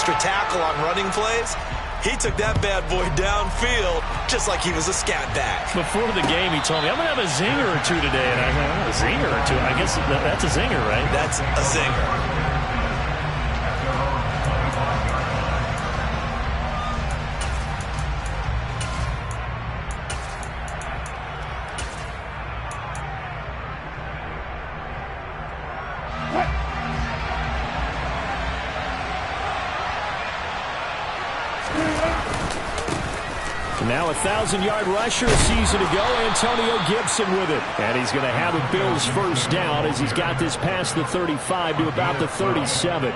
extra tackle on running plays. He took that bad boy downfield just like he was a scat back. Before the game, he told me, I'm going to have a zinger or two today. And I go, oh, a zinger or two? I guess that's a zinger, right? That's a zinger. Now a 1,000-yard rusher, a season ago, Antonio Gibson with it. And he's going to have a Bills first down as he's got this past the 35 to about the 37.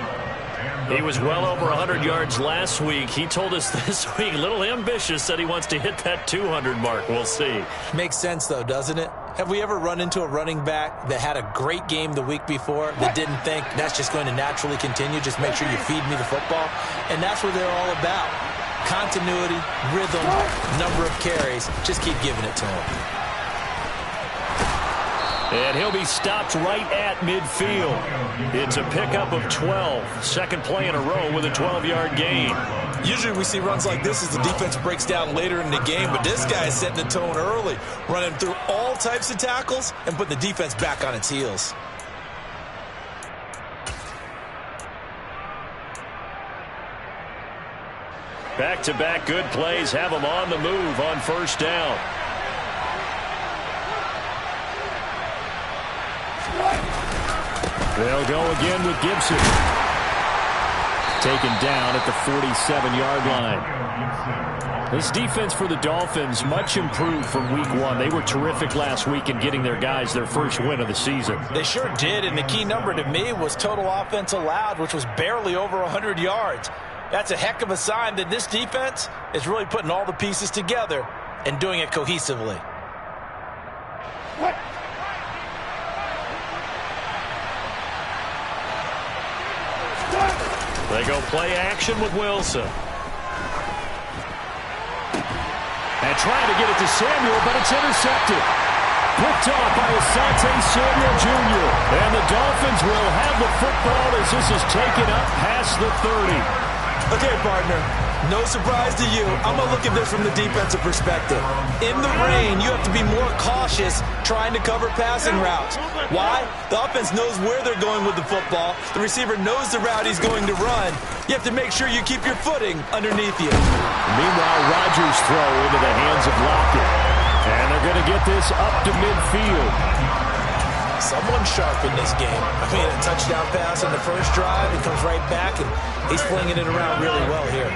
He was well over 100 yards last week. He told us this week, a little ambitious, said he wants to hit that 200 mark. We'll see. Makes sense, though, doesn't it? Have we ever run into a running back that had a great game the week before that didn't think that's just going to naturally continue? Just make sure you feed me the football. And that's what they're all about. Continuity, rhythm, number of carries. Just keep giving it to him. And he'll be stopped right at midfield. It's a pickup of 12. Second play in a row with a 12-yard gain. Usually we see runs like this as the defense breaks down later in the game, but this guy is setting the tone early, running through all types of tackles and putting the defense back on its heels. Back-to-back good plays have him on the move on first down. They'll go again with Gibson. Taken down at the 47-yard line. This defense for the Dolphins much improved from week one. They were terrific last week in getting their guys their first win of the season. They sure did, and the key number to me was total offense allowed, which was barely over 100 yards. That's a heck of a sign that this defense is really putting all the pieces together and doing it cohesively. They go play action with Wilson. And trying to get it to Samuel, but it's intercepted. Picked off by Asante Samuel Jr. And the Dolphins will have the football as this is taken up past the 30. Okay, partner, no surprise to you. I'm going to look at this from the defensive perspective. In the rain, you have to be more cautious trying to cover passing routes. Why? The offense knows where they're going with the football. The receiver knows the route he's going to run. You have to make sure you keep your footing underneath you. Meanwhile, Rodgers' throw into the hands of Lockett. And they're going to get this up to midfield. Someone sharp in this game. I mean, a touchdown pass on the first drive. He comes right back, and he's flinging it around really well here.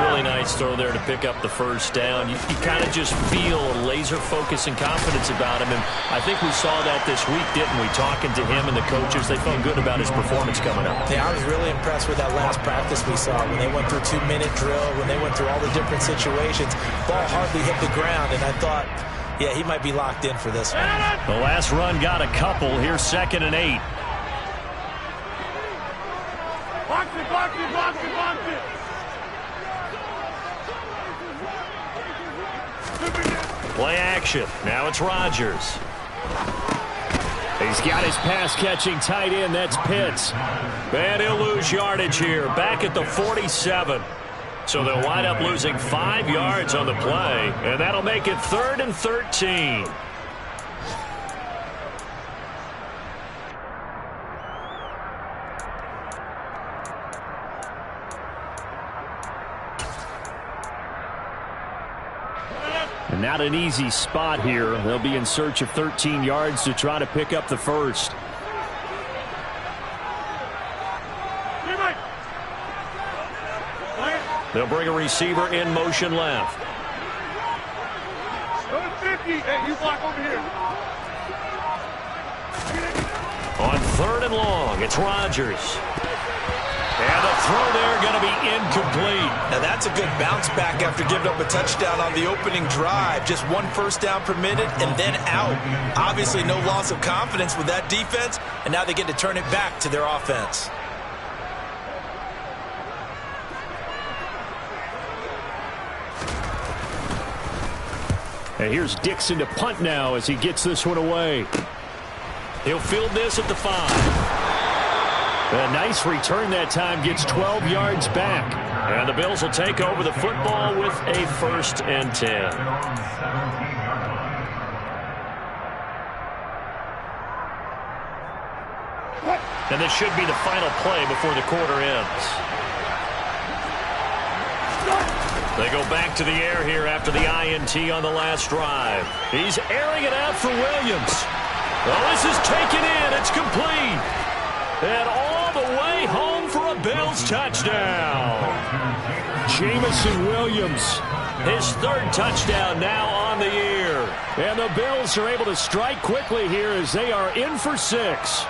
Really nice throw there to pick up the first down. You kind of just feel a laser focus and confidence about him, and I think we saw that this week, didn't we? Talking to him and the coaches, they felt good about his performance coming up. Yeah, I was really impressed with that last practice we saw when they went through 2-minute drill, when they went through all the different situations. Ball hardly hit the ground, and I thought, yeah, he might be locked in for this one. The last run got a couple. Here's 2nd and 8. Box it, box it, box it, box it. Play action. Now it's Rodgers. He's got his pass-catching tight end. That's Pitts. And he'll lose yardage here. Back at the 47. So they'll wind up losing 5 yards on the play, and that'll make it 3rd and 13. And not an easy spot here. They'll be in search of 13 yards to try to pick up the first. They'll bring a receiver in motion left. Number 50. Hey, you block over here. On 3rd and long, it's Rodgers. And the throw there going to be incomplete. Now that's a good bounce back after giving up a touchdown on the opening drive. Just 1 first down permitted and then out. Obviously no loss of confidence with that defense, and now they get to turn it back to their offense. And here's Dixon to punt now as he gets this one away. He'll field this at the 5. A nice return that time, gets 12 yards back. And the Bills will take over the football with a 1st and 10. And this should be the final play before the quarter ends. They go back to the air here after the INT on the last drive. He's airing it out for Williams. Oh, this is taken in. It's complete. And all the way home for a Bills touchdown. Jameson Williams, his 3rd touchdown now on the year. And the Bills are able to strike quickly here as they are in for 6.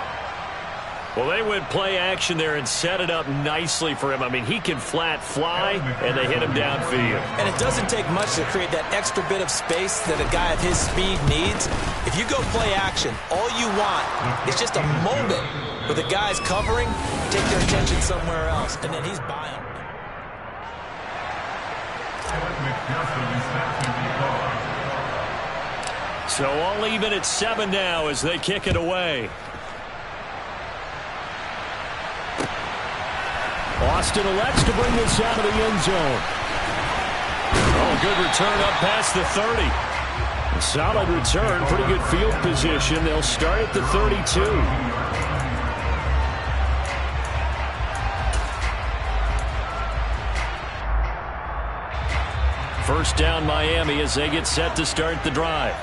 Well, they went play action there and set it up nicely for him. I mean, he can flat fly, and they hit him downfield. And it doesn't take much to create that extra bit of space that a guy of his speed needs. If you go play action, all you want is just a moment where the guy's covering, take their attention somewhere else, and then he's by him. So all even at 7 now as they kick it away. Austin elects to bring this out of the end zone. Oh, good return up past the 30. Solid return, pretty good field position. They'll start at the 32. First down Miami as they get set to start the drive.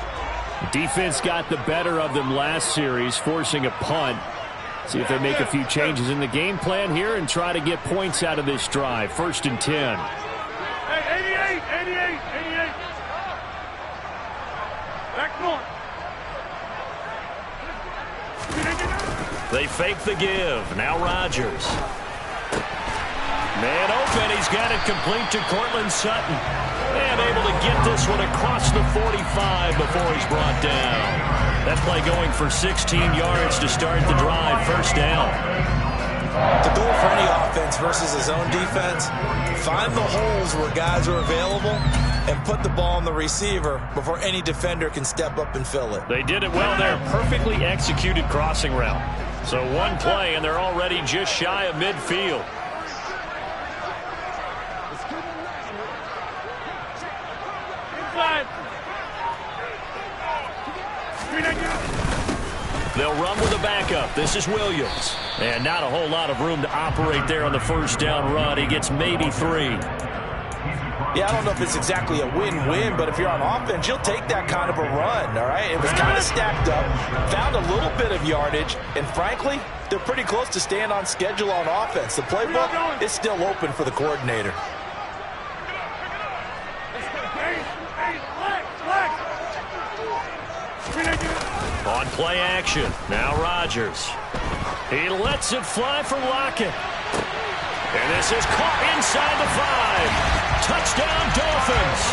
Defense got the better of them last series, forcing a punt. See if they make a few changes in the game plan here and try to get points out of this drive. 1st and 10. Hey, 88. Back north. They fake the give. Now Rodgers. Man open. He's got it complete to Courtland Sutton. And able to get this one across the 45 before he's brought down. That play going for 16 yards to start the drive. 1st down. The goal for any offense versus his own defense, find the holes where guys are available and put the ball on the receiver before any defender can step up and fill it. They did it well there. Perfectly executed crossing route. So one play, and they're already just shy of midfield. Inside. They'll run with a backup. This is Williams. And not a whole lot of room to operate there on the 1st down run. He gets maybe 3. Yeah, I don't know if it's exactly a win-win, but if you're on offense, you'll take that kind of a run, all right? It was kind of stacked up, found a little bit of yardage, and frankly, they're pretty close to staying on schedule on offense. The playbook is still open for the coordinator. On play action, now Rodgers. He lets it fly for Lockett. And this is caught inside the 5. Touchdown, Dolphins.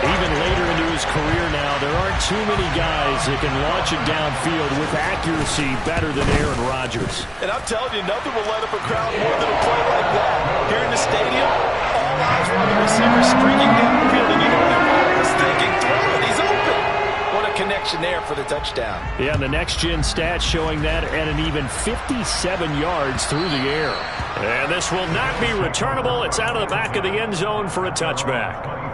Even later into his career now, there aren't too many guys that can launch it downfield with accuracy better than Aaron Rodgers. And I'm telling you, nothing will light up a crowd more than a play like that. Here in the stadium, all eyes were on the receiver streaking downfield, and you know what everyone was thinking? Throw it, he's open. What a connection there for the touchdown. Yeah, and the next-gen stats showing that at an even 57 yards through the air. And this will not be returnable. It's out of the back of the end zone for a touchback.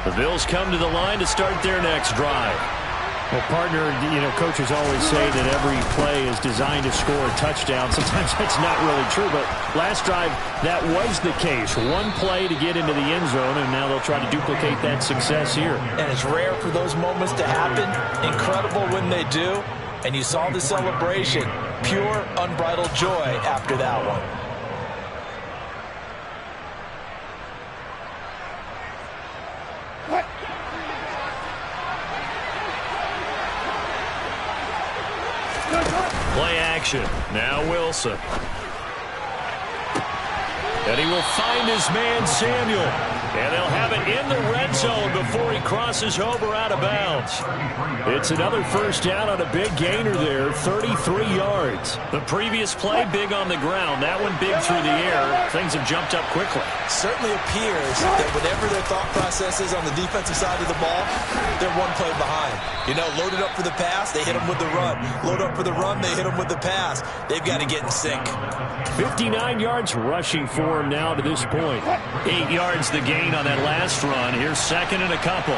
The Bills come to the line to start their next drive. Well, partner, coaches always say that every play is designed to score a touchdown. Sometimes that's not really true, but last drive, that was the case. One play to get into the end zone, and now they'll try to duplicate that success here. And it's rare for those moments to happen. Incredible when they do. And you saw the celebration. Pure, unbridled joy after that one. Play action. Now Wilson. And he will find his man, Samuel. And they'll have it in the red zone before he crosses over out of bounds. It's another first down on a big gainer there, 33 yards. The previous play, big on the ground. That one big through the air. Things have jumped up quickly. Certainly appears that whatever their thought process is on the defensive side of the ball, they're one play behind. You know, loaded up for the pass, they hit them with the run. Load up for the run, they hit them with the pass. They've got to get in sync. 59 yards rushing for him now to this point. 8 yards the gain on that last run. Here's second and a couple.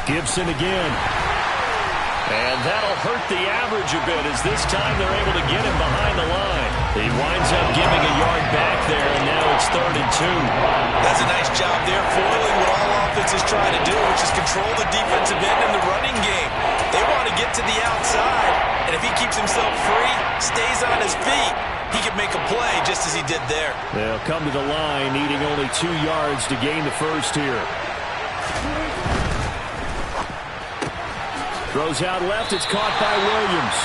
Gibson again. And that'll hurt the average a bit as this time they're able to get him behind the line. He winds up giving a yard back there, and now it's 3rd and 2. That's a nice job there, foiling what all offenses try to do, which is control the defensive end in the running game. They want to get to the outside, and if he keeps himself free, stays on his feet, he can make a play just as he did there. They'll come to the line, needing only 2 yards to gain the first here. Throws out left. It's caught by Williams.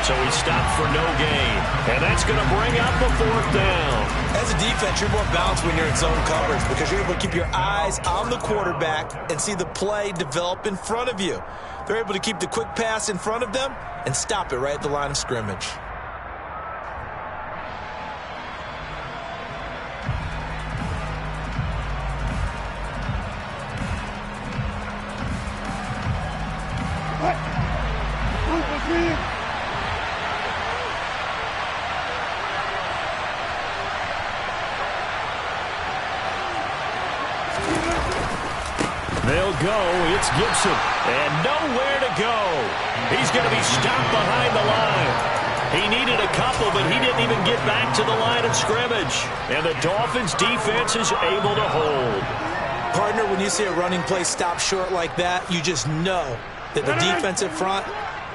So he stopped for no gain. And that's going to bring up the 4th down. As a defense, you're more balanced when you're in zone coverage because you're able to keep your eyes on the quarterback and see the play develop in front of you. They're able to keep the quick pass in front of them and stop it right at the line of scrimmage. They'll go. It's Gibson. And nowhere to go. He's going to be stopped behind the line. He needed a couple, but he didn't even get back to the line of scrimmage. And the Dolphins' defense is able to hold. Partner, when you see a running play stop short like that, you just know that the defensive front,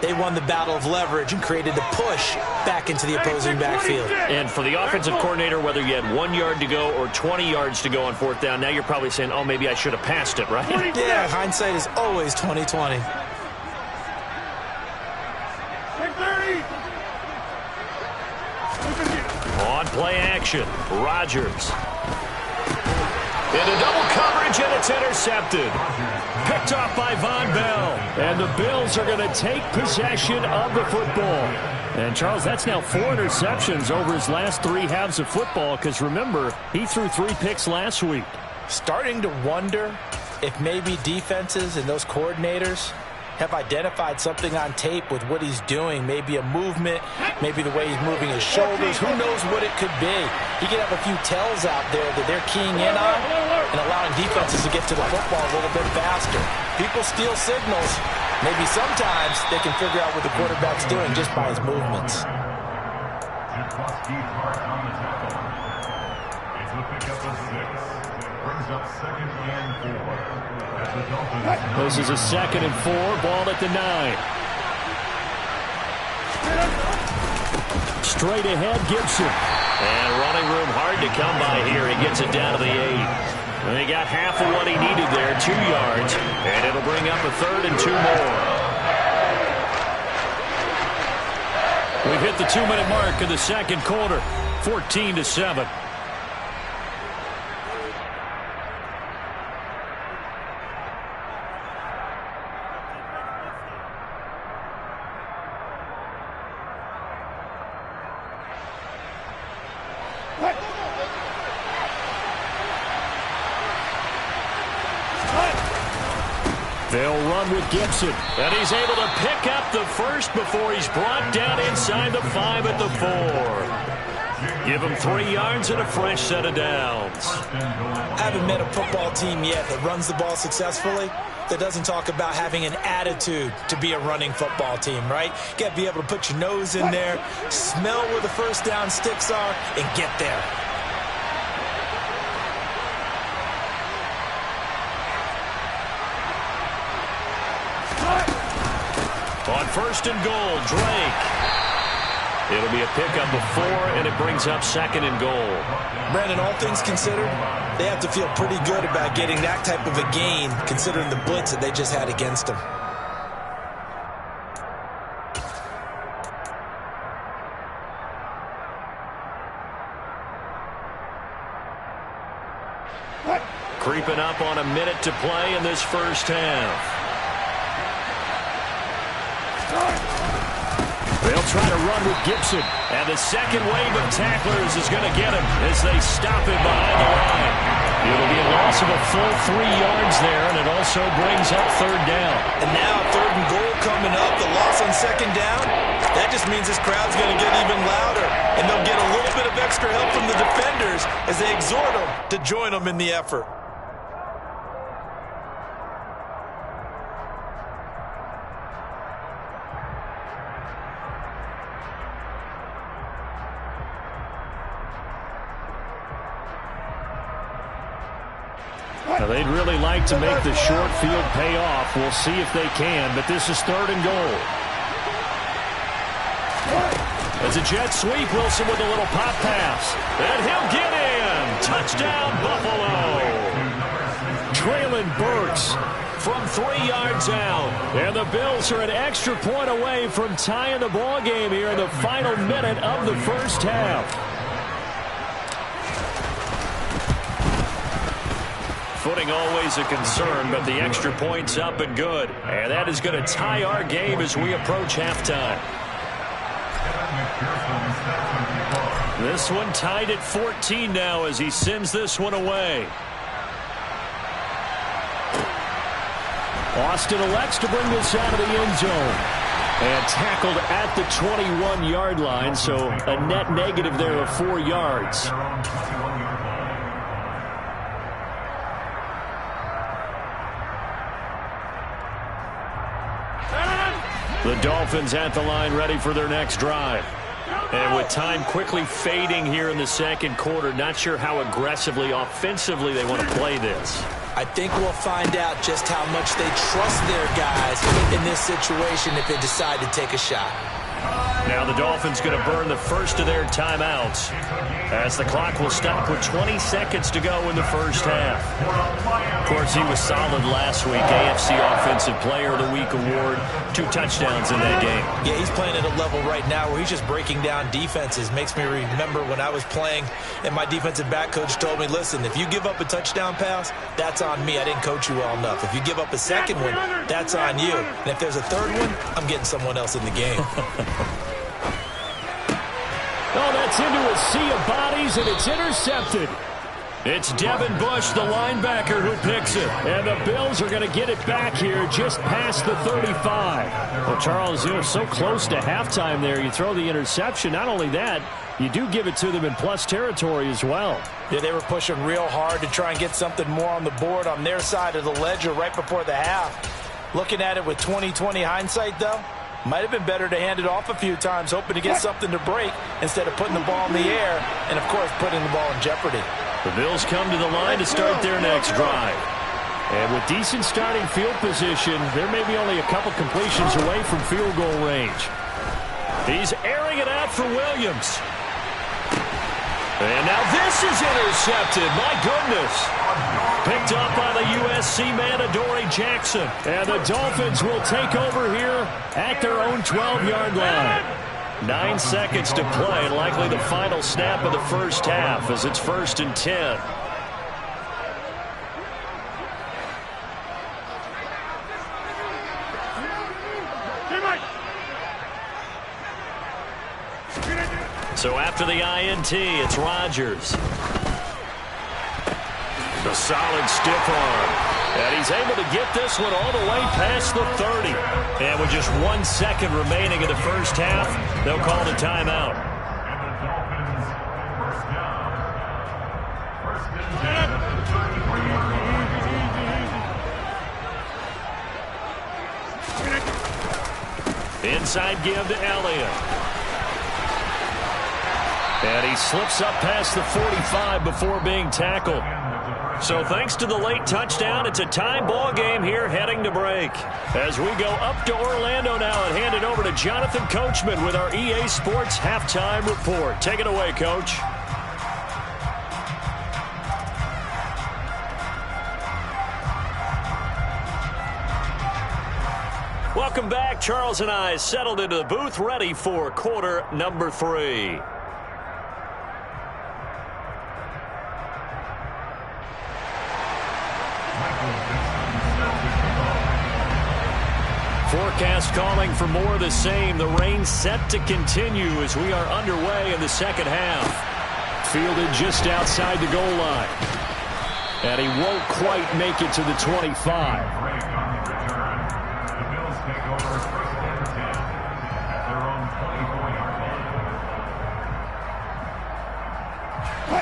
they won the battle of leverage and created the push back into the opposing backfield. And for the offensive coordinator, whether you had 1 yard to go or 20 yards to go on 4th down, now you're probably saying, oh, maybe I should have passed it, right? Yeah, hindsight is always 20/20. On play action, Rodgers. Into double coverage, and it's intercepted. Picked off by Von Bell. And the Bills are going to take possession of the football. And, Charles, that's now 4 interceptions over his last 3 halves of football because, remember, he threw 3 picks last week. Starting to wonder if maybe defenses and those coordinators have identified something on tape with what he's doing. Maybe a movement, maybe the way he's moving his shoulders. Who knows what it could be? He could have a few tells out there that they're keying in on and allowing defenses to get to the football a little bit faster. People steal signals. Maybe sometimes they can figure out what the quarterback's doing just by his movements. This is a 2nd and 4, ball at the 9. Straight ahead, Gibson. And running room hard to come by here. He gets it down to the 8. And he got half of what he needed there, 2 yards. And it'll bring up a 3rd and 2 more. We've hit the 2-minute mark of the 2nd quarter, 14-7. They'll run with Gibson. And he's able to pick up the first before he's brought down inside the 5 at the 4. Give him 3 yards and a fresh set of downs. I haven't met a football team yet that runs the ball successfully that doesn't talk about having an attitude to be a running football team, right? You got to be able to put your nose in there, smell where the first down sticks are, and get there. On 1st and goal, Drake. It'll be a pickup of 4, and it brings up 2nd and goal. Brandon, all things considered, they have to feel pretty good about getting that type of a gain, considering the blitz that they just had against them. Creeping up on a minute to play in this first half. They'll try to run with Gibson. And the second wave of tacklers is going to get him as they stop him behind the line. It'll be a loss of a full 3 yards there, and it also brings up third down. And now third and goal coming up. The loss on second down, that just means this crowd's going to get even louder. And they'll get a little bit of extra help from the defenders as they exhort them to join them in the effort. Now, they'd really like to make the short field pay off. We'll see if they can, but this is third and goal. As a jet sweep, Wilson with a little pop pass. And he'll get in. Touchdown, Buffalo. Traylon Burks from 3 yards out. And the Bills are an extra point away from tying the ball game here in the final minute of the first half. Footing always a concern, but the extra point's up and good. And that is going to tie our game as we approach halftime. This one tied at 14 now as he sends this one away. Austin elects to bring this out of the end zone. And tackled at the 21-yard line, so a net negative there of 4 yards. The Dolphins at the line ready for their next drive. And with time quickly fading here in the second quarter, not sure how aggressively, offensively they want to play this. I think we'll find out just how much they trust their guys in this situation if they decide to take a shot. Now the Dolphins going to burn the first of their timeouts as the clock will stop with 20 seconds to go in the first half. Of course, he was solid last week. AFC Offensive Player of the Week award. 2 touchdowns in that game. Yeah, he's playing at a level right now where he's just breaking down defenses. Makes me remember when I was playing and my defensive back coach told me, listen, if you give up a touchdown pass, that's on me. I didn't coach you well enough. If you give up a second one, that's on you. And if there's a third one, I'm getting someone else in the game. Oh, that's into a sea of bodies, and it's intercepted. It's Devin Bush, the linebacker, who picks it. And the Bills are going to get it back here just past the 35. Well, Charles, you're so close to halftime there. You throw the interception. Not only that, you do give it to them in plus territory as well. Yeah, they were pushing real hard to try and get something more on the board on their side of the ledger right before the half. Looking at it with 20/20 hindsight, though, might have been better to hand it off a few times, hoping to get something to break instead of putting the ball in the air and, of course, putting the ball in jeopardy. The Bills come to the line to start their next drive. And with decent starting field position, they're maybe only a couple completions away from field goal range. He's airing it out for Williams. And now this is intercepted. My goodness. Picked up by the USC man, Adoree Jackson. And the Dolphins will take over here at their own 12-yard line. 9 seconds to play, and likely the final snap of the first half as it's 1st and 10. So after the INT, it's Rodgers. A solid stiff arm. And he's able to get this one all the way past the 30. And with just 1 second remaining in the first half, they'll call the timeout. Inside give to Elliott. And he slips up past the 45 before being tackled. So thanks to the late touchdown, it's a tie ball game here heading to break. As we go up to Orlando now and hand it over to Jonathan Coachman with our EA Sports Halftime Report. Take it away, Coach. Welcome back. Charles and I settled into the booth ready for quarter number 3. forecast calling for more of the same. The rain set to continue as we are underway in the second half. Fielded just outside the goal line. And he won't quite make it to the 25.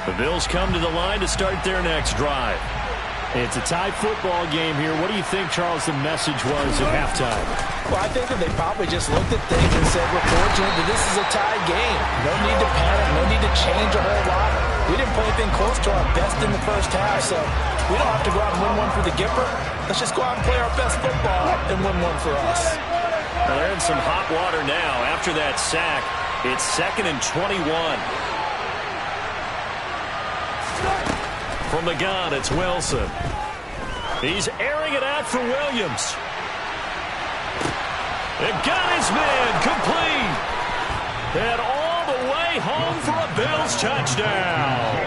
The Bills come to the line to start their next drive. It's a tie football game here. What do you think, Charles, the message was at halftime? Well, I think that they probably just looked at things and said, we're fortunate that this is a tie game. No need to panic. No need to change a whole lot. We didn't play anything close to our best in the first half, so we don't have to go out and win one for the Gipper. Let's just go out and play our best football and win one for us. Well, they're in some hot water now. After that sack, it's 2nd and 21. From the gun, it's Wilson. He's airing it out for Williams. It got his man complete. And all the way home for a Bills touchdown.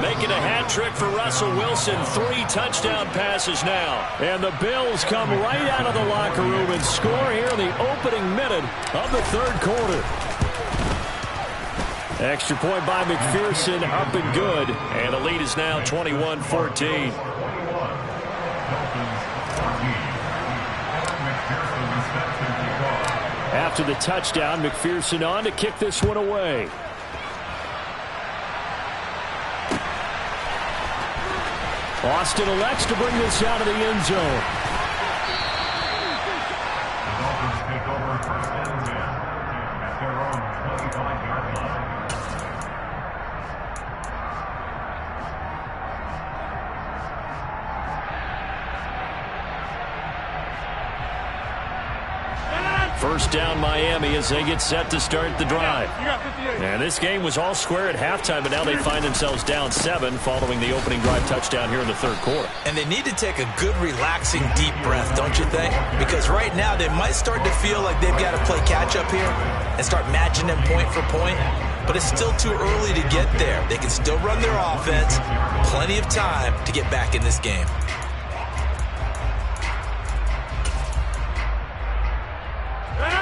Making a hat trick for Russell Wilson. 3 touchdown passes now. And the Bills come right out of the locker room and score here in the opening minute of the third quarter. Extra point by McPherson, up and good. And the lead is now 21-14. After the touchdown, McPherson on to kick this one away. Austin elects to bring this out of the end zone. First down Miami as they get set to start the drive. And this game was all square at halftime, but now they find themselves down 7 following the opening drive touchdown here in the third quarter. And they need to take a good, relaxing, deep breath, don't you think? Because right now they might start to feel like they've got to play catch-up here and start matching them point for point. But it's still too early to get there. They can still run their offense. Plenty of time to get back in this game.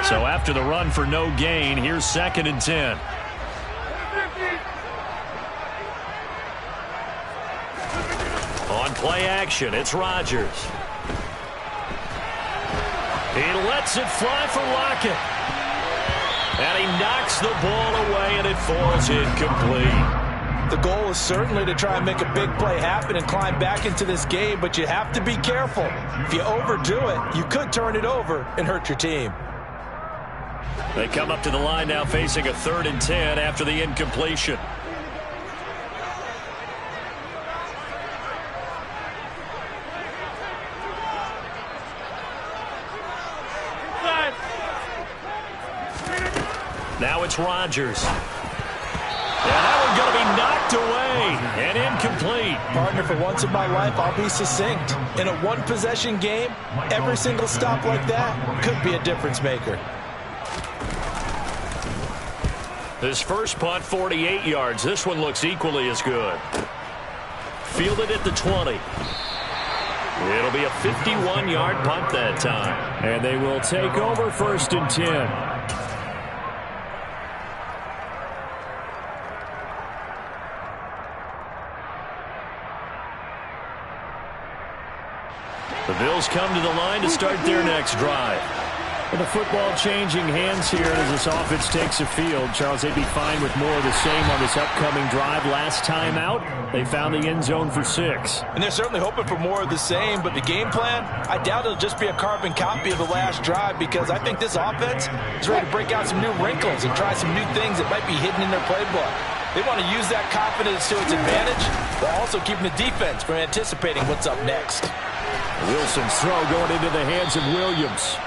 So after the run for no gain, here's 2nd and 10. On play action, it's Rodgers. He lets it fly for Lockett. And he knocks the ball away, and it falls incomplete. The goal is certainly to try and make a big play happen and climb back into this game, but you have to be careful. If you overdo it, you could turn it over and hurt your team. They come up to the line now facing a 3rd and 10 after the incompletion. Now it's Rodgers. And that one going to be knocked away and incomplete. Partner, for once in my life, I'll be succinct. In a one-possession game, every single stop like that could be a difference maker. His first punt, 48 yards. This one looks equally as good. Fielded at the 20. It'll be a 51-yard punt that time. And they will take over 1st and 10. The Bills come to the line to start their next drive. With the football changing hands here as this offense takes the field. Charles, they'd be fine with more of the same on this upcoming drive. Last time out, they found the end zone for 6. And they're certainly hoping for more of the same, but the game plan, I doubt it'll just be a carbon copy of the last drive, because I think this offense is ready to break out some new wrinkles and try some new things that might be hidden in their playbook. They want to use that confidence to its advantage, while also keeping the defense from anticipating what's up next. Wilson's throw going into the hands of Williams.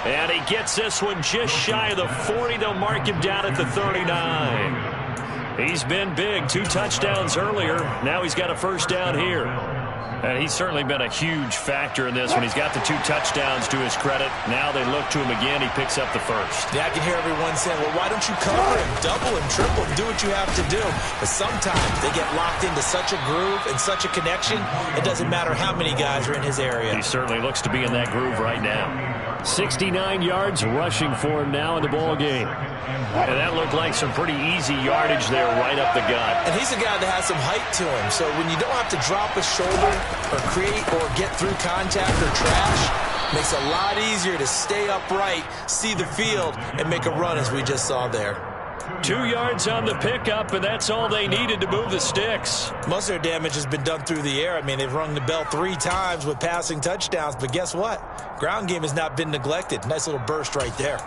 And he gets this one just shy of the 40. They'll mark him down at the 39. He's been big. 2 touchdowns earlier. Now he's got a first down here. And he's certainly been a huge factor in this when he's got the 2 touchdowns to his credit. Now they look to him again. He picks up the first. Yeah, I can hear everyone saying, well, why don't you cover him, double him, triple him, do what you have to do. But sometimes they get locked into such a groove and such a connection, it doesn't matter how many guys are in his area. He certainly looks to be in that groove right now. 69 yards rushing for him now in the ball game. And that looked like some pretty easy yardage there right up the gut. And he's a guy that has some height to him. So when you don't have to drop a shoulder or create or get through contact or trash, makes it a lot easier to stay upright, see the field, and make a run as we just saw there. 2 yards on the pickup, and that's all they needed to move the sticks. Most of their damage has been done through the air. I mean, they've rung the bell 3 times with passing touchdowns, but guess what? Ground game has not been neglected. Nice little burst right there.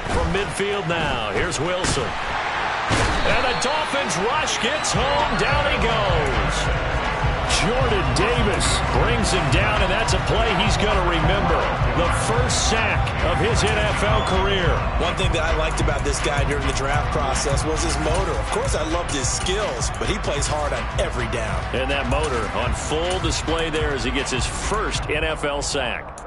From midfield now, here's Wilson. And the Dolphins rush gets home. Down he goes. Jordan Davis brings him down, and that's a play he's going to remember. The first sack of his NFL career. One thing that I liked about this guy during the draft process was his motor. Of course, I loved his skills, but he plays hard on every down. And that motor on full display there as he gets his first NFL sack.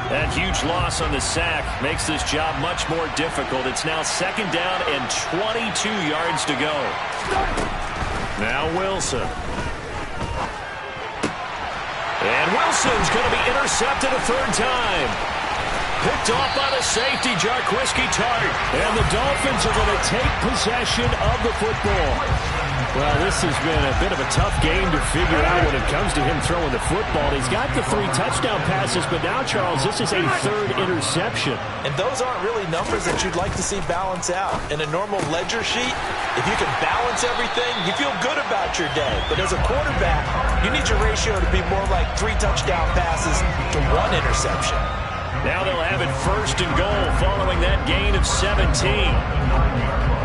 That huge loss on the sack makes this job much more difficult. It's now 2nd down and 22 yards to go. Now Wilson. And Wilson's going to be intercepted a 3rd time. Picked off by the safety, Jarquiski Tart. And the Dolphins are going to take possession of the football. Well, this has been a bit of a tough game to figure out when it comes to him throwing the football. He's got the 3 touchdown passes, but now, Charles, this is a 3rd interception. And those aren't really numbers that you'd like to see balance out. In a normal ledger sheet, if you can balance everything, you feel good about your day. But as a quarterback, you need your ratio to be more like 3 touchdown passes to 1 interception. Now they'll have it 1st and goal following that gain of 17.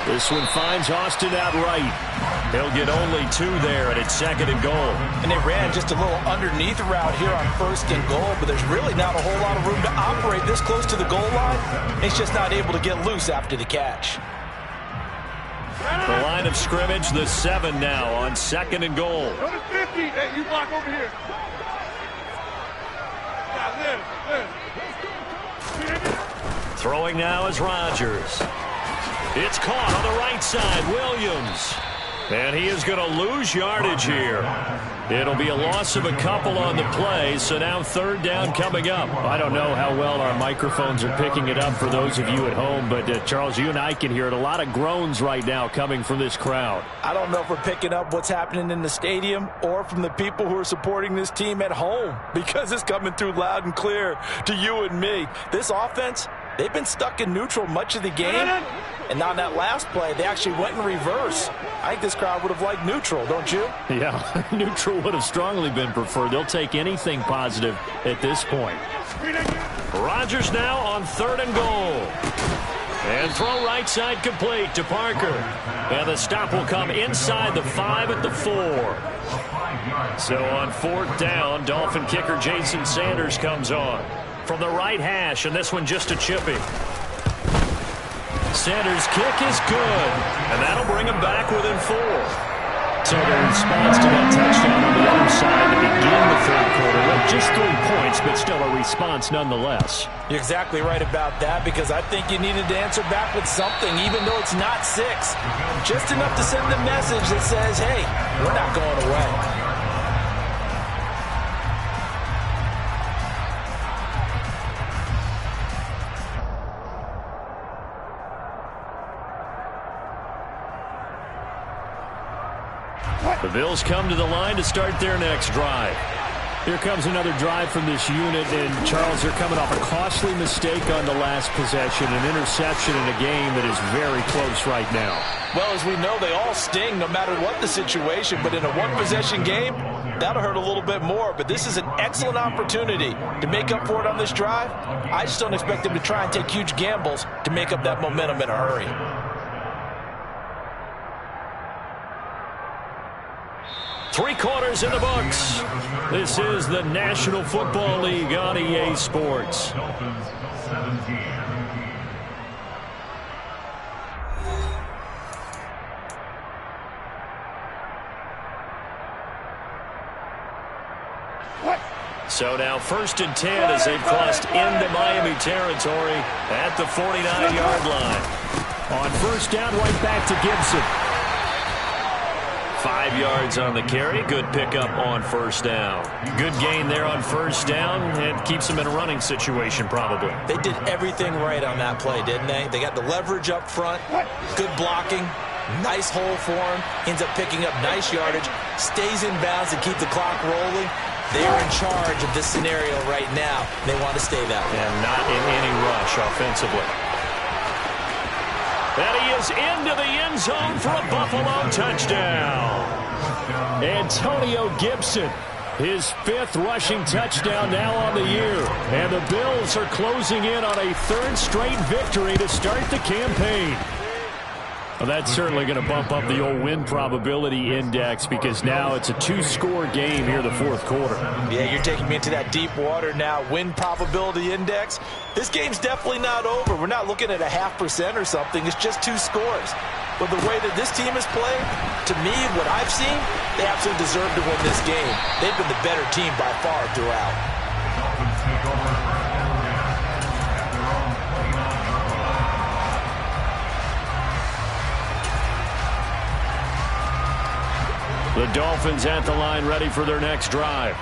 This one finds Austin out right. He'll get only 2 there, and it's 2nd and goal. And they ran just a little underneath route here on 1st and goal, but there's really not a whole lot of room to operate this close to the goal line. It's just not able to get loose after the catch. The line of scrimmage, the 7 now on 2nd and goal. Go to 50. Hey, you block over here. Throwing now is Rodgers. It's caught on the right side, Williams. And he is going to lose yardage here. It'll be a loss of a couple on the play, so now 3rd down coming up. I don't know how well our microphones are picking it up for those of you at home, but Charles, you and I can hear it. A lot of groans right now coming from this crowd. I don't know if we're picking up what's happening in the stadium or from the people who are supporting this team at home, because it's coming through loud and clear to you and me. This offense, they've been stuck in neutral much of the game. And on that last play, they actually went in reverse. I think this crowd would have liked neutral, don't you? Yeah, neutral would have strongly been preferred. They'll take anything positive at this point. Rodgers now on 3rd and goal. And throw right side complete to Parker. And the stop will come inside the 5 at the 4. So on 4th down, Dolphin kicker Jason Sanders comes on from the right hash, and this one just a chippy. Sanders' kick is good, and that'll bring him back within 4. So the response to that touchdown on the other side to begin the 3rd quarter. Well, just 3 points, but still a response nonetheless. You're exactly right about that, because I think you needed to answer back with something, even though it's not 6. Just enough to send the message that says, hey, we're not going away. The Bills come to the line to start their next drive. Here comes another drive from this unit, and Charles, they're coming off a costly mistake on the last possession, an interception in a game that is very close right now. Well, as we know, they all sting no matter what the situation, but in a 1-possession game, that'll hurt a little bit more, but this is an excellent opportunity to make up for it on this drive. I just don't expect them to try and take huge gambles to make up that momentum in a hurry. Three quarters in the books. This is the National Football League on EA Sports. Dolphins 17. So now 1st and 10 as they've crossed into Miami territory at the 49-yard line. On first down, right back to Gibson. 5 yards on the carry. Good pickup on first down. Good gain there on first down, and keeps them in a running situation probably. They did everything right on that play, didn't they? They got the leverage up front, good blocking, nice hole for him, ends up picking up nice yardage, stays in bounds to keep the clock rolling. They're in charge of this scenario right now. They want to stay that way. And not in any rush offensively. And he is into the end zone for a Buffalo touchdown. Antonio Gibson, his 5th rushing touchdown now on the year. And the Bills are closing in on a 3rd straight victory to start the campaign. Well, that's certainly going to bump up the old win probability index because now it's a 2-score game here the 4th quarter. Yeah, you're taking me into that deep water now. Win probability index. This game's definitely not over. We're not looking at a 0.5% or something. It's just 2 scores. But the way that this team is playing, to me, what I've seen, they absolutely deserve to win this game. They've been the better team by far throughout. Dolphins take over. The Dolphins at the line ready for their next drive.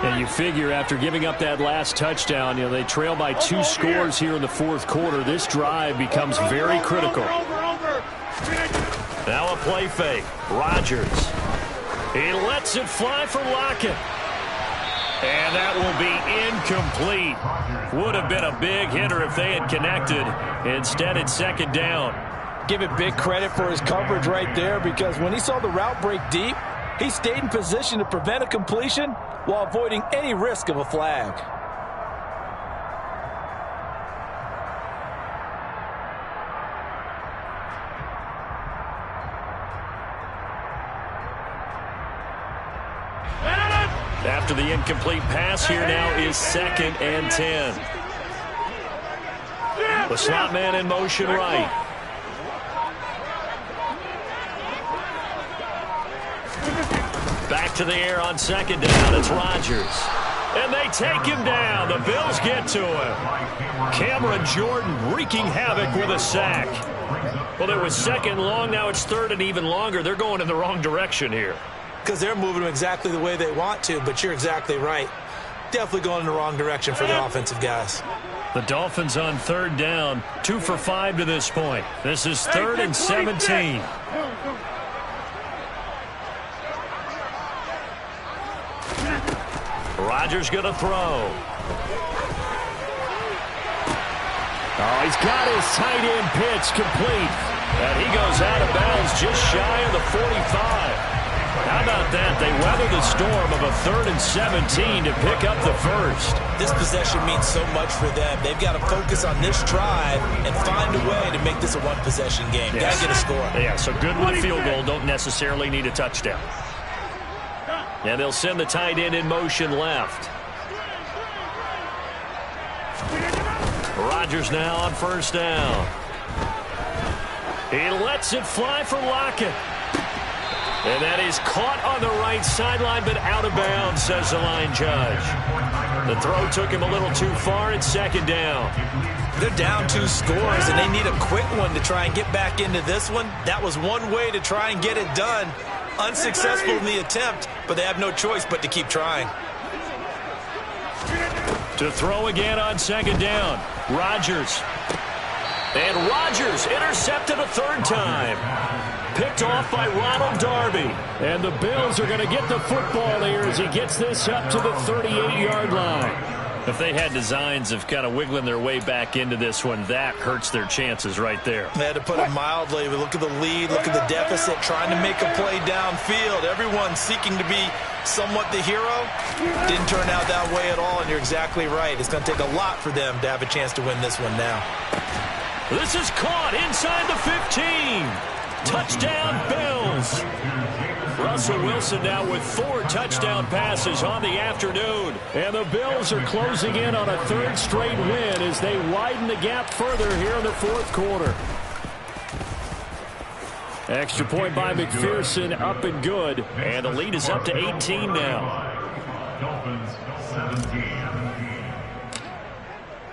And you figure after giving up that last touchdown, they trail by 2 scores here in the 4th quarter. This drive becomes very critical. Now a play fake. Rodgers. He lets it fly for Lockett. And that will be incomplete. Would have been a big hitter if they had connected. Instead, it's 2nd down. Give it big credit for his coverage right there, because when he saw the route break deep, he stayed in position to prevent a completion while avoiding any risk of a flag. After the incomplete pass, here now is 2nd and 10. The slot man in motion right. Back to the air on 2nd down. It's Rodgers. And they take him down. The Bills get to him. Cameron Jordan wreaking havoc with a sack. Well, it was 2nd long. Now it's 3rd and even longer. They're going in the wrong direction here. Because they're moving them exactly the way they want to, but you're exactly right. Definitely going in the wrong direction for the offensive guys. The Dolphins on 3rd down. 2 for 5 to this point. This is 3rd and 17. Rodgers going to throw. Oh, he's got his tight end pitch complete. And he goes out of bounds just shy of the 45. How about that? They weather the storm of a 3rd and 17 to pick up the 1st. This possession means so much for them. They've got to focus on this drive and find a way to make this a one-possession game. Yes. Got to get a score. Yeah, so good with a field goal. Don't necessarily need a touchdown. And they'll send the tight end in motion left. Rodgers now on 1st down. He lets it fly for Lockett. And that is caught on the right sideline, but out of bounds, says the line judge. The throw took him a little too far. It's 2nd down. They're down 2 scores, and they need a quick one to try and get back into this one. That was one way to try and get it done. Unsuccessful in the attempt, but they have no choice but to keep trying. To throw again on 2nd down. Rodgers. And Rodgers intercepted a 3rd time. Picked off by Ronald Darby. And the Bills are going to get the football here as he gets this up to the 38-yard line. If they had designs of kind of wiggling their way back into this one, that hurts their chances right there. They had to put it mildly. But look at the lead, look at the deficit, trying to make a play downfield. Everyone seeking to be somewhat the hero. Didn't turn out that way at all, and you're exactly right. It's going to take a lot for them to have a chance to win this one now. This is caught inside the 15. Touchdown, Bills. Russell Wilson now with 4 touchdown passes on the afternoon. And the Bills are closing in on a 3rd straight win as they widen the gap further here in the 4th quarter. Extra point by McPherson, up and good. And the lead is up to 18 now. Dolphins 17.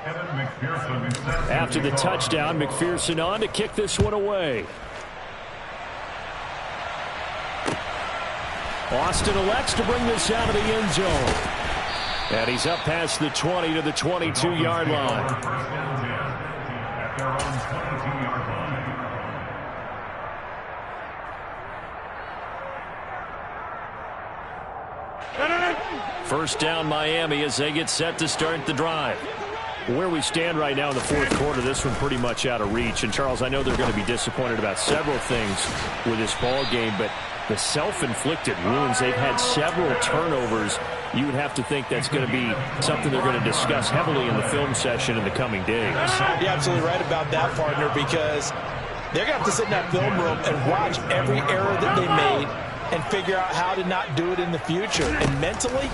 Kevin McPherson. After the touchdown, McPherson on to kick this one away. Austin elects to bring this out of the end zone. And he's up past the 20 to the 22-yard line. First and 10 at their own 22-yard line. First down Miami as they get set to start the drive. Where we stand right now in the 4th quarter, this one pretty much out of reach. And, Charles, I know they're going to be disappointed about several things with this ball game, but the self-inflicted wounds, they've had several turnovers. You would have to think that's going to be something they're going to discuss heavily in the film session in the coming days. You're absolutely right about that, partner, because they're going to have to sit in that film room and watch every error that they made and figure out how to not do it in the future. And mentally,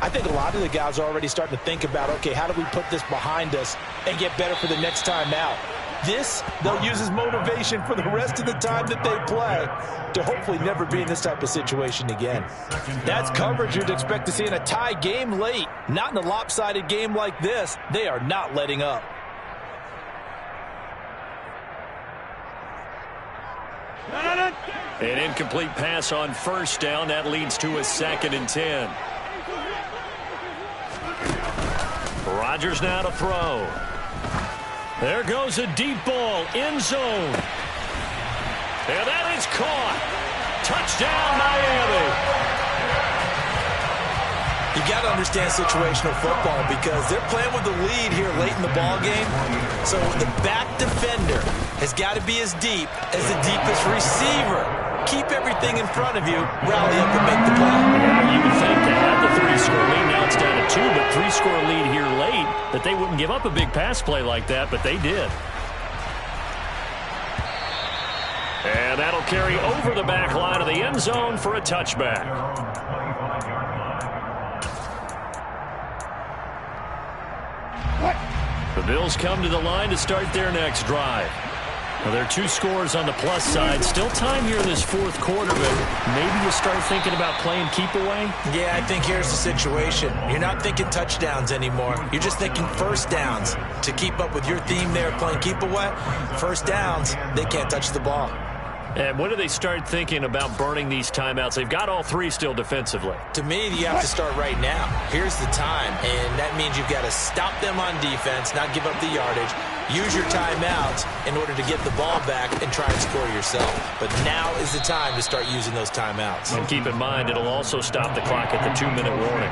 I think a lot of the guys are already starting to think about, okay, how do we put this behind us and get better for the next time out? This, they'll use as motivation for the rest of the time that they play to hopefully never be in this type of situation again. That's coverage you'd expect to see in a tie game late. Not in a lopsided game like this. They are not letting up. An incomplete pass on first down. That leads to a 2nd and 10. Rodgers now to throw. There goes a deep ball, end zone. And that is caught. Touchdown, Miami. You got to understand situational football because they're playing with the lead here late in the ball game. So the back defender has got to be as deep as the deepest receiver. Keep everything in front of you, rally up and make the play. Yeah, you would think they had the 3-score lead. Now it's down to 2, but 3-score lead here late, that they wouldn't give up a big pass play like that, but they did. And that'll carry over the back line of the end zone for a touchback. The Bills come to the line to start their next drive. Well, there are 2 scores on the plus side. Still time here in this 4th quarter, but maybe you start thinking about playing keep away? Yeah, I think here's the situation. You're not thinking touchdowns anymore. You're just thinking first downs. To keep up with your theme there, playing keep away, first downs, they can't touch the ball. And when do they start thinking about burning these timeouts? They've got all 3 still defensively. To me, you have to start right now. Here's the time, and that means you've got to stop them on defense, not give up the yardage, use your timeouts in order to get the ball back and try and score yourself. But now is the time to start using those timeouts. And keep in mind, it'll also stop the clock at the 2-minute warning.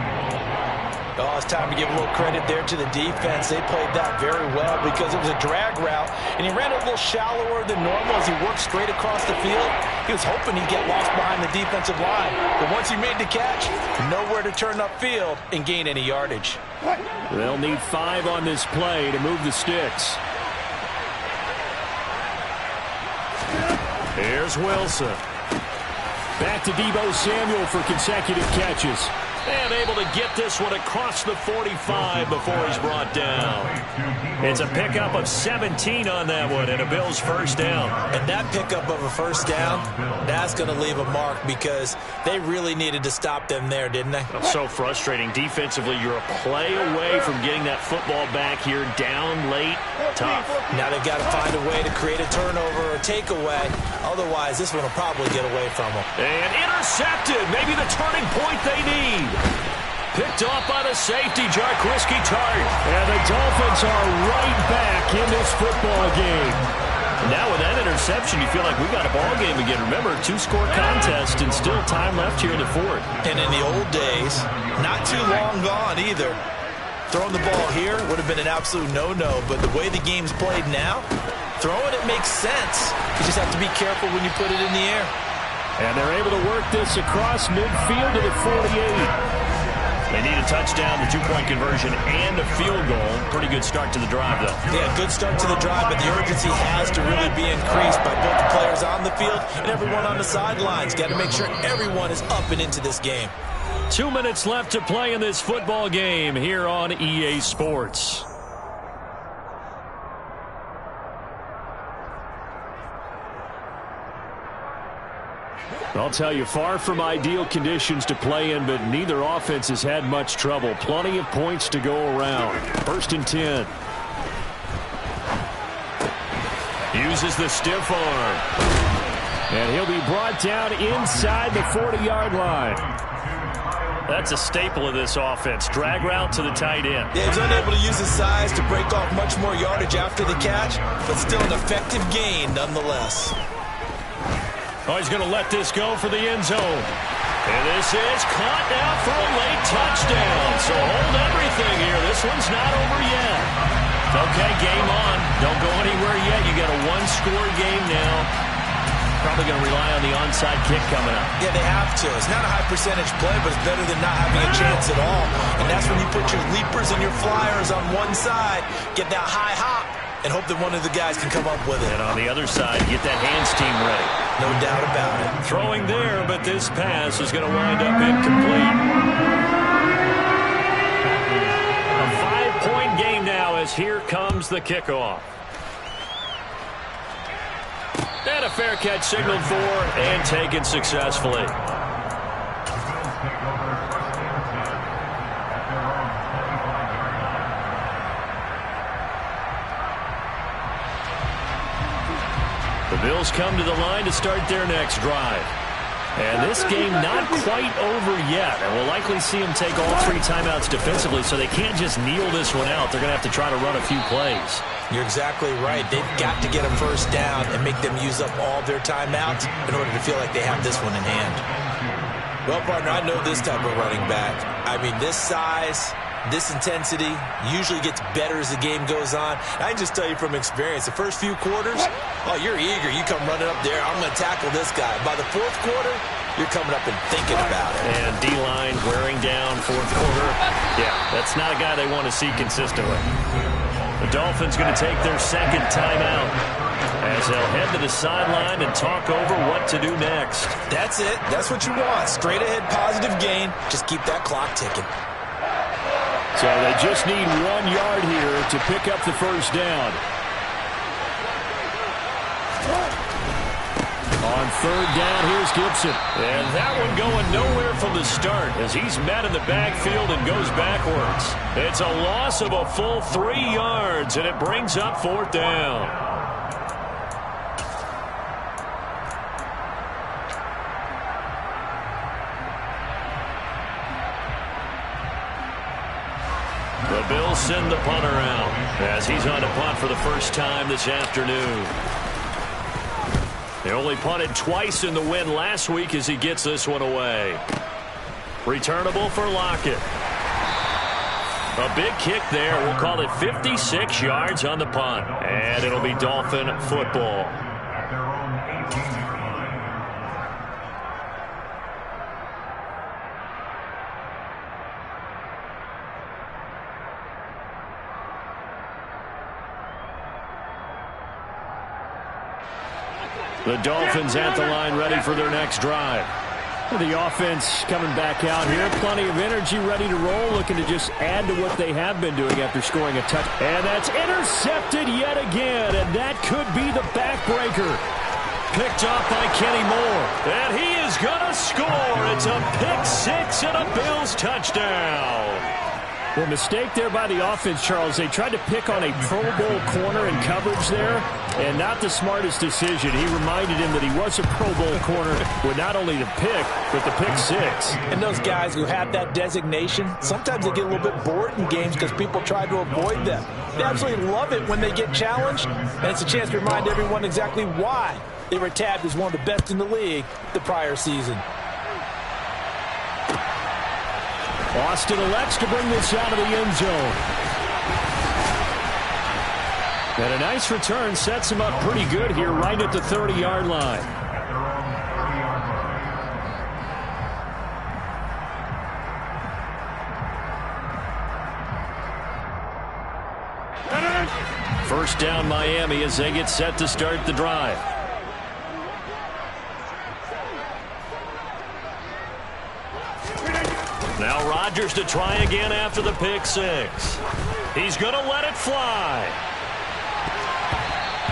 Oh, it's time to give a little credit there to the defense. They played that very well because it was a drag route, and he ran a little shallower than normal as he worked straight across the field. He was hoping he'd get lost behind the defensive line, but once he made the catch, nowhere to turn upfield and gain any yardage. They'll need 5 on this play to move the sticks. Here's Wilson. Back to Deebo Samuel for consecutive catches. And able to get this one across the 45 before he's brought down. It's a pickup of 17 on that one and a Bills first down. And that pickup of a first down, that's going to leave a mark because they really needed to stop them there, didn't they? So frustrating. Defensively, you're a play away from getting that football back here down late. Tough. Now they've got to find a way to create a turnover or takeaway. Otherwise, this one will probably get away from them. And intercepted. Maybe the turning point they need. Picked off by the safety, Jarquiski Tartt. And the Dolphins are right back in this football game. Now with that interception, you feel like we got a ball game again. Remember, 2-score contest and still time left here in the 4th. And in the old days, not too long gone either, Throwing the ball here would have been an absolute no-no, but the way the game's played now, throwing it makes sense. You just have to be careful when you put it in the air. And they're able to work this across midfield to the 48. They need a touchdown, the two-point conversion, and a field goal. Pretty good start to the drive, though. Yeah, good start to the drive, but the urgency has to really be increased by both the players on the field and everyone on the sidelines. Got to make sure everyone is up and into this game. 2 minutes left to play in this football game here on EA Sports. I'll tell you, far from ideal conditions to play in, but neither offense has had much trouble. Plenty of points to go around. 1st and 10. Uses the stiff arm. And he'll be brought down inside the 40-yard line. That's a staple of this offense. Drag route to the tight end. Yeah, he's unable to use his size to break off much more yardage after the catch, but still an effective gain nonetheless. Oh, he's going to let this go for the end zone. And this is caught now for a late touchdown. So hold everything here. This one's not over yet. Okay, game on. Don't go anywhere yet. You got a one-score game now. Probably going to rely on the onside kick coming up. Yeah, they have to. It's not a high percentage play, but it's better than not having a chance at all. And that's when you put your leapers and your flyers on one side, get that high hop, and hope that one of the guys can come up with it. And on the other side, get that hands team ready. No doubt about it. Throwing there, but this pass is going to wind up incomplete. A 5-point game now as here comes the kickoff. And a fair catch signaled for and taken successfully. The Bills come to the line to start their next drive. And this game not quite over yet. And we'll likely see them take all 3 timeouts defensively, so they can't just kneel this one out. They're going to have to try to run a few plays. You're exactly right. They've got to get a first down and make them use up all their timeouts in order to feel like they have this one in hand. Well, partner, I know this type of running back. I mean, this size, this intensity usually gets better as the game goes on. I can just tell you from experience, the first few quarters, oh, you're eager. You come running up there, I'm going to tackle this guy. By the 4th quarter, you're coming up and thinking about it. And D-line wearing down 4th quarter. Yeah, that's not a guy they want to see consistently. The Dolphins going to take their 2nd timeout as they'll head to the sideline and talk over what to do next. That's it. That's what you want. Straight ahead positive gain. Just keep that clock ticking. So they just need 1 yard here to pick up the first down. On 3rd down, here's Gibson. And that one going nowhere from the start as he's met in the backfield and goes backwards. It's a loss of a full 3 yards, and it brings up 4th down. The Bills send the punter out as he's on to punt for the first time this afternoon. They only punted twice in the win last week as he gets this one away. Returnable for Lockett. A big kick there. We'll call it 56 yards on the punt. And it'll be Dolphin football. At their own 18-yard line. The Dolphins at the line ready for their next drive. The offense coming back out here. Plenty of energy, ready to roll, looking to just add to what they have been doing after scoring a touch. And that's intercepted yet again, and that could be the backbreaker. Picked off by Kenny Moore. And he is going to score. It's a pick-6 and a Bills touchdown. Well, mistake there by the offense, Charles. They tried to pick on a Pro Bowl corner in coverage there, and not the smartest decision. He reminded him that he was a Pro Bowl corner with not only the pick, but the pick-6. And those guys who have that designation, sometimes they get a little bit bored in games because people try to avoid them. They absolutely love it when they get challenged, and it's a chance to remind everyone exactly why they were tabbed as one of the best in the league the prior season. Austin elects to bring this out of the end zone. And a nice return sets him up pretty good here right at the 30-yard line. First down Miami as they get set to start the drive. Now Rodgers to try again after the pick six. He's going to let it fly.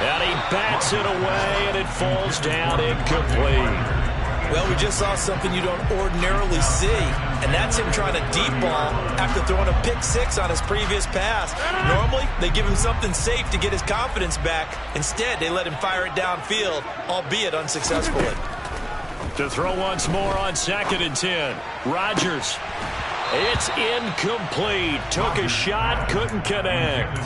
And he bats it away, and it falls down incomplete. Well, we just saw something you don't ordinarily see, and that's him trying to deep ball after throwing a pick six on his previous pass. Normally, they give him something safe to get his confidence back. Instead, they let him fire it downfield, albeit unsuccessfully. To throw once more on 2nd and 10. Rodgers. It's incomplete. Took a shot, couldn't connect.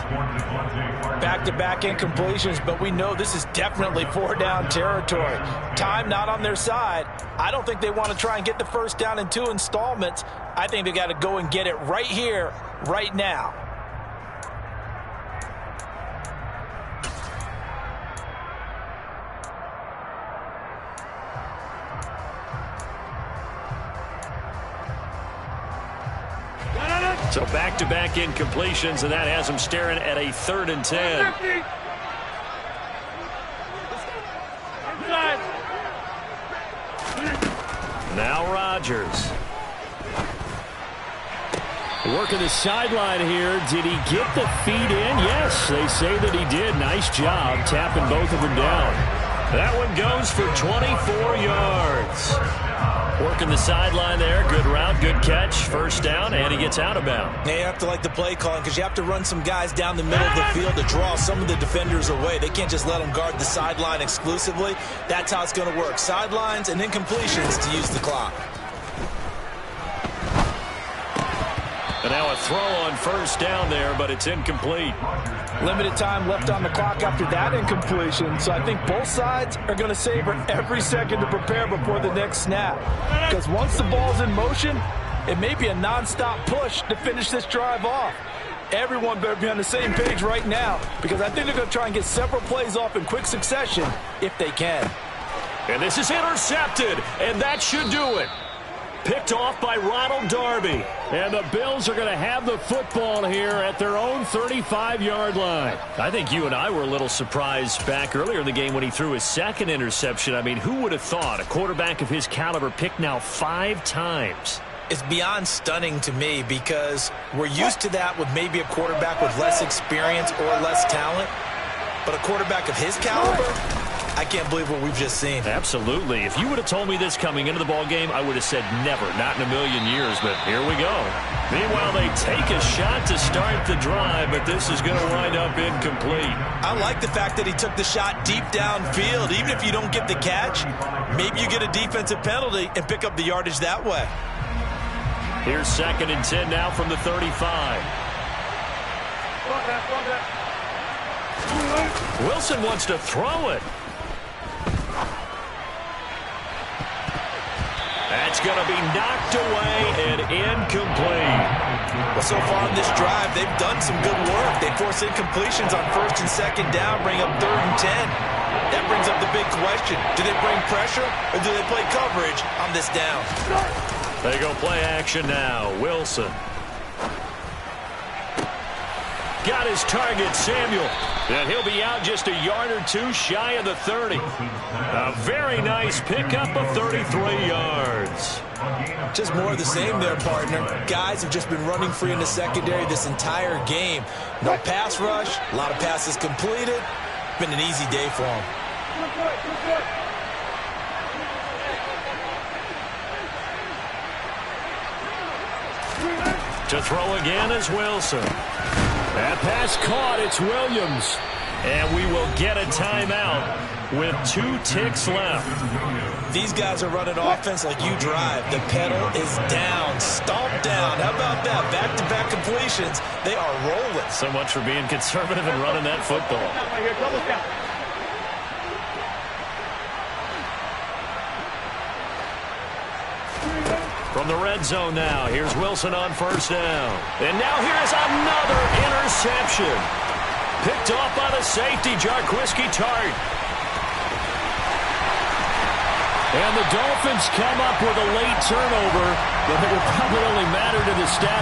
Back-to-back incompletions, but we know this is definitely 4-down territory. Time not on their side. I don't think they want to try and get the first down in 2 installments. I think they got to go and get it right here, right now. So back-to-back incompletions, and that has him staring at a 3rd and 10. Now Rodgers. Working the sideline here. Did he get the feet in? Yes, they say that he did. Nice job tapping both of them down. That one goes for 24 yards. Working the sideline there. Good route, good catch. First down, and he gets out of bounds. Yeah, you have to like the play calling because you have to run some guys down the middle of the field to draw some of the defenders away. They can't just let them guard the sideline exclusively. That's how it's going to work. Sidelines and incompletions to use the clock. And now a throw on first down there, but it's incomplete. Limited time left on the clock after that incompletion, so I think both sides are going to savor every second to prepare before the next snap. Because once the ball's in motion, it may be a nonstop push to finish this drive off. Everyone better be on the same page right now, because I think they're going to try and get several plays off in quick succession if they can. And this is intercepted, and that should do it. Picked off by Ronald Darby. And the Bills are going to have the football here at their own 35-yard line. I think you and I were a little surprised back earlier in the game when he threw his 2nd interception. I mean, who would have thought a quarterback of his caliber picked now 5 times? It's beyond stunning to me because we're used to that with maybe a quarterback with less experience or less talent. But a quarterback of his caliber, I can't believe what we've just seen. Absolutely. If you would have told me this coming into the ball game, I would have said never, not in a million years, but here we go. Meanwhile, they take a shot to start the drive, but this is going to wind up incomplete. I like the fact that he took the shot deep downfield. Even if you don't get the catch, maybe you get a defensive penalty and pick up the yardage that way. Here's 2nd and 10 now from the 35. Wilson wants to throw it. That's going to be knocked away and incomplete. Well, so far in this drive, they've done some good work. They force incompletions on 1st and 2nd down, bring up 3rd and 10. That brings up the big question. Do they bring pressure or do they play coverage on this down? They go play action now. Wilson. Got his target, Samuel. And he'll be out just a yard or 2 shy of the 30. A very nice pickup of 33 yards. Just more of the same there, partner. Guys have just been running free in the secondary this entire game. No pass rush, a lot of passes completed. Been an easy day for them. To throw again is Wilson. That pass caught. It's Williams. And we will get a timeout with 2 ticks left. These guys are running offense like you drive. The pedal is down, stomped down. How about that? Back-to-back completions. They are rolling. So much for being conservative and running that football. From the red zone now, here's Wilson on first down. And now here's another interception. Picked off by the safety, Jarquiski Tartt. And the Dolphins come up with a late turnover, but it will probably only matter to the status